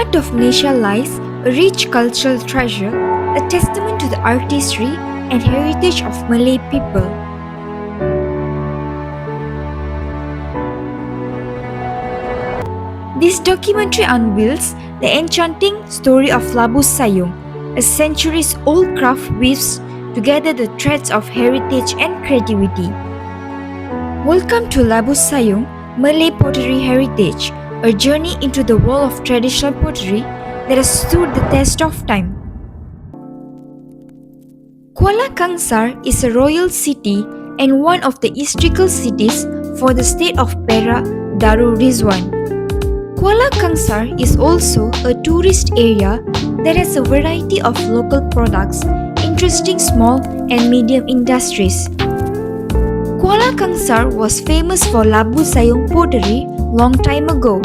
heart of Malaysia lies a rich cultural treasure, a testament to the artistry and heritage of Malay people. This documentary unveils the enchanting story of Labu Sayong, a centuries-old craft weaves together the threads of heritage and creativity. Welcome to Labu Sayong, Malay Pottery Heritage, a journey into the world of traditional pottery that has stood the test of time. Kuala Kangsar is a royal city and one of the historical cities for the state of Perak Darul Rizwan. Kuala Kangsar is also a tourist area that has a variety of local products, interesting small and medium industries. Kuala Kangsar was famous for Labu Sayong pottery long time ago.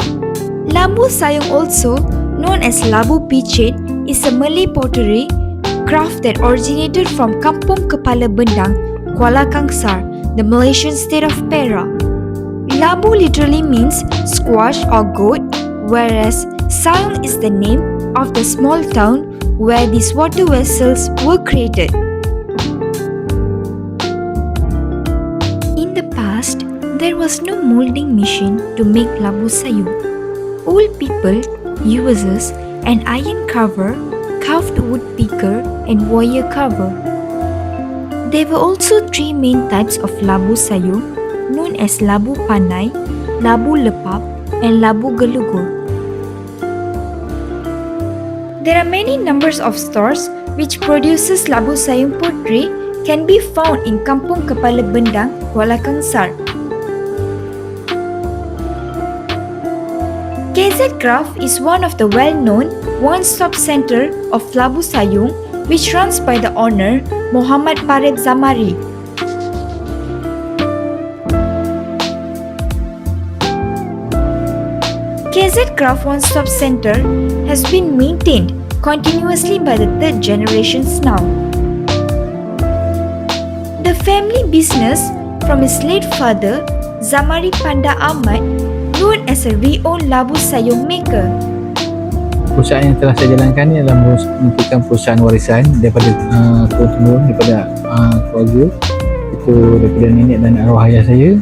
Labu Sayong, also known as Labu Picit, is a Malay pottery craft that originated from Kampung Kepala Bendang, Kuala Kangsar, the Malaysian state of Perak. Labu literally means squash or goat, whereas Sayong is the name of the small town where these water vessels were created. In the past, there was no molding machine to make Labu Sayong. Old people used an iron carver, carved wood picker, and wire carver. There were also three main types of Labu Sayong, known as Labu Panai, Labu Lepap, and Labu Gelugur. There are many numbers of stores which produces Labu Sayong pottery can be found in Kampung Kepala Bendang, Kuala Kangsar. KZ Craft is one of the well-known one-stop center of Labu Sayong, which runs by the owner Muhammad Pared Zamari. KZ Craft One Stop Center has been maintained continuously by the third generations now. The family business from his late father, Zamari Panda Ahmad, known as a re-owned Labu Sayong maker. Perusahaan yang telah saya jalankan ni adalah merupakan perusahaan warisan daripada turun-temurun daripada keluarga, itu daripada nenek dan arwah ayah saya,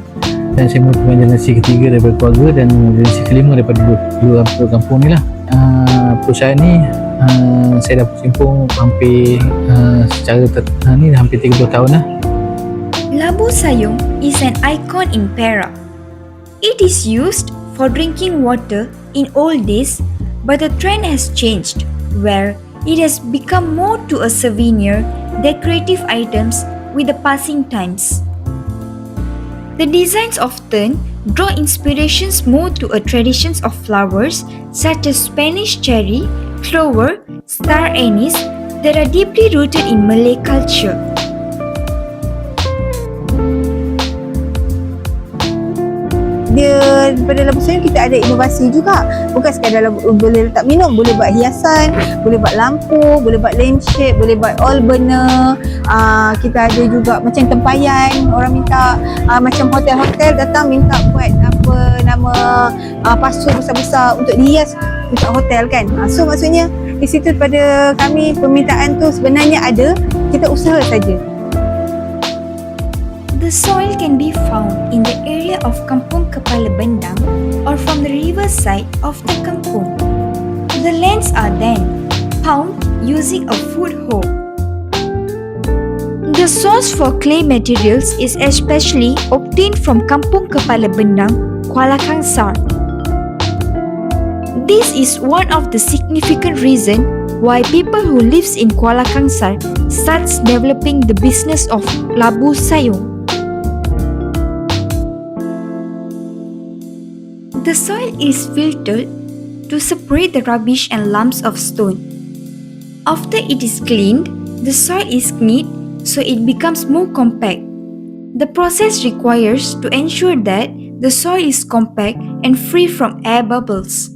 dan saya merupakan generasi ketiga daripada keluarga dan generasi kelima daripada dua kampung ni lah. Perusahaan ni saya dah berkecimpung hampir secara ni hampir 30 tahun lah. Labu Sayong is an icon in Perak. It is used for drinking water in old days, but the trend has changed, where it has become more to a souvenir, decorative items with the passing times. The designs often draw inspirations more to a traditions of flowers such as Spanish cherry, clover, star anise that are deeply rooted in Malay culture. Dia daripada Labu Sayong kita ada inovasi juga, bukan sekadar boleh letak minum, boleh buat hiasan, boleh buat lampu, boleh buat lampshade, boleh buat all burner. Kita ada juga macam tempayan, orang minta macam hotel-hotel datang minta buat apa nama pasu besar-besar untuk dihias untuk hotel kan. So maksudnya di situ pada kami permintaan tu sebenarnya ada, kita usaha saja. The soil can be found in the area of Kampung Kepala Bendang or from the riverside of the kampung. The lands are then pounded using a foot hoe. The source for clay materials is especially obtained from Kampung Kepala Bendang, Kuala Kangsar. This is one of the significant reasons why people who lives in Kuala Kangsar starts developing the business of Labu Sayong. The soil is filtered to separate the rubbish and lumps of stone. After it is cleaned, the soil is kneaded so it becomes more compact. The process requires to ensure that the soil is compact and free from air bubbles.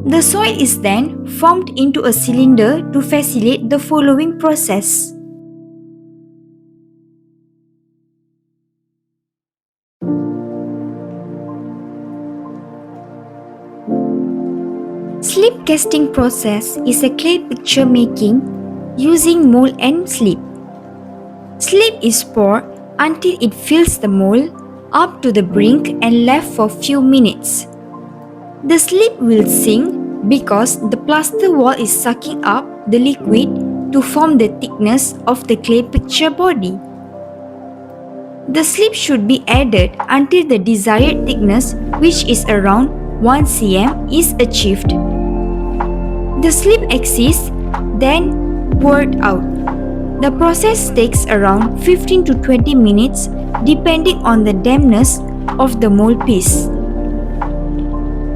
The soil is then formed into a cylinder to facilitate the following process. slip casting process is a clay picture making using mold and slip. Slip is poured until it fills the mold up to the brink and left for few minutes. The slip will sink because the plaster wall is sucking up the liquid to form the thickness of the clay picture body. The slip should be added until the desired thickness, which is around 1 cm, is achieved. The slip exists, then poured out. The process takes around 15 to 20 minutes depending on the dampness of the mold piece.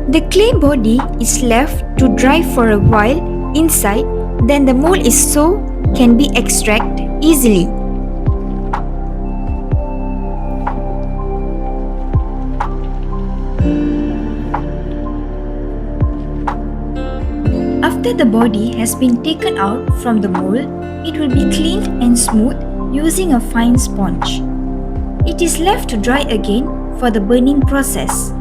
The clay body is left to dry for a while inside, then the mold is so can be extracted easily. After the body has been taken out from the mold, it will be cleaned and smoothed using a fine sponge. It is left to dry again for the burning process.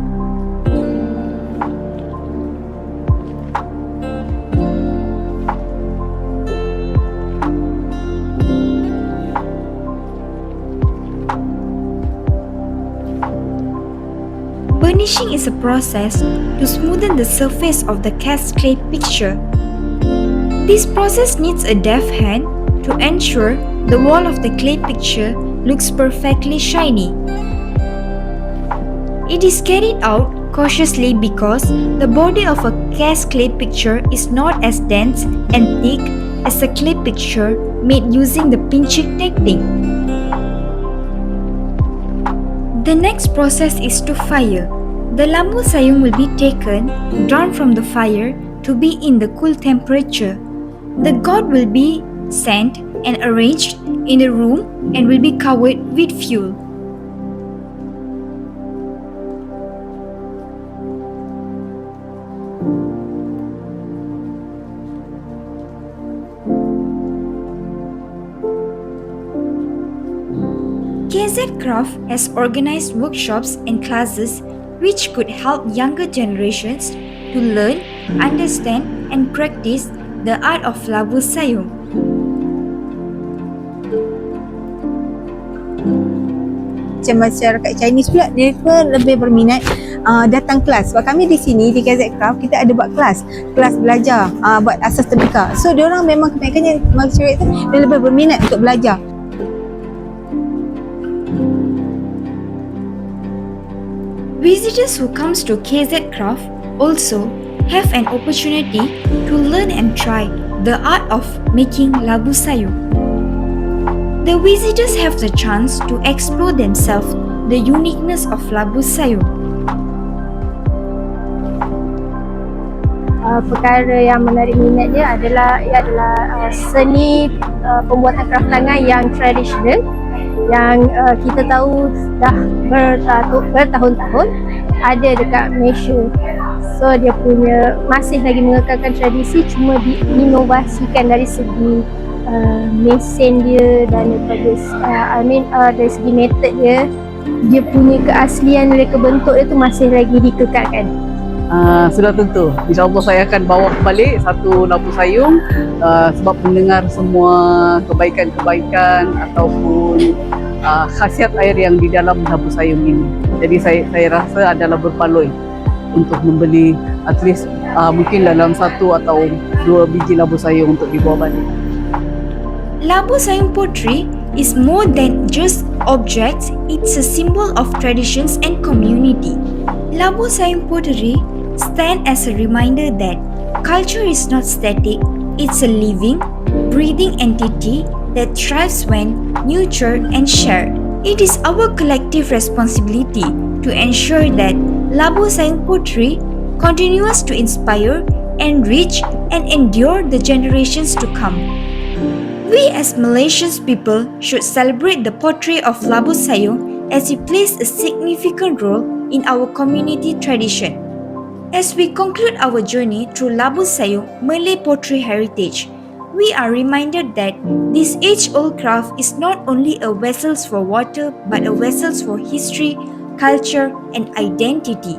Burnishing is a process to smoothen the surface of the cast clay picture. This process needs a deft hand to ensure the wall of the clay picture looks perfectly shiny. It is carried out cautiously because the body of a cast clay picture is not as dense and thick as a clay picture made using the pinching technique. The next process is to fire. The Labu Sayong will be taken, drawn from the fire to be in the cool temperature. The god will be sent and arranged in a room and will be covered with fuel. KZ Craft has organized workshops and classes which could help younger generations to learn, understand, and practice the art of Labu Sayong. Macam masyarakat Chinese pula, dia pun lebih berminat datang kelas. Sebab kami di sini di KZ Craft, kita ada buat kelas belajar buat asas tembikar. So diorang memang kebanyakannya masyarakat tu dia lebih berminat untuk belajar. Visitors who comes to KZ Craft also have an opportunity to learn and try the art of making Labu Sayong. The visitors have the chance to explore themselves the uniqueness of Labu Sayong. Perkara yang menarik minat dia adalah seni pembuatan kraft tangan yang tradisional yang kita tahu dah bertahun-tahun ada dekat Malaysia. So dia punya masih lagi mengekalkan tradisi, cuma diinovasikan dari segi mesin dia dan daripada dari segi method dia punya keaslian mereka bentuk dia tu masih lagi dikekalkan. Sudah tentu, insyaAllah saya akan bawa balik satu Labu Sayong sebab mendengar semua kebaikan-kebaikan ataupun khasiat air yang di dalam Labu Sayong ini. Jadi saya rasa adalah berbaloi untuk membeli at least mungkin dalam 1 atau 2 biji Labu Sayong untuk dibawa balik. Labu Sayong pottery is more than just objects, it's a symbol of traditions and community. Labu Sayong pottery stands as a reminder that culture is not static, it's a living, breathing entity that thrives when nurtured and shared. It is our collective responsibility to ensure that Labu Sayong pottery continues to inspire, enrich, and endure the generations to come. We as Malaysian people should celebrate the pottery of Labu Sayong as it plays a significant role in our community tradition. As we conclude our journey through Labu Sayong Malay Pottery Heritage, we are reminded that this age-old craft is not only a vessel for water but a vessel for history, culture, and identity.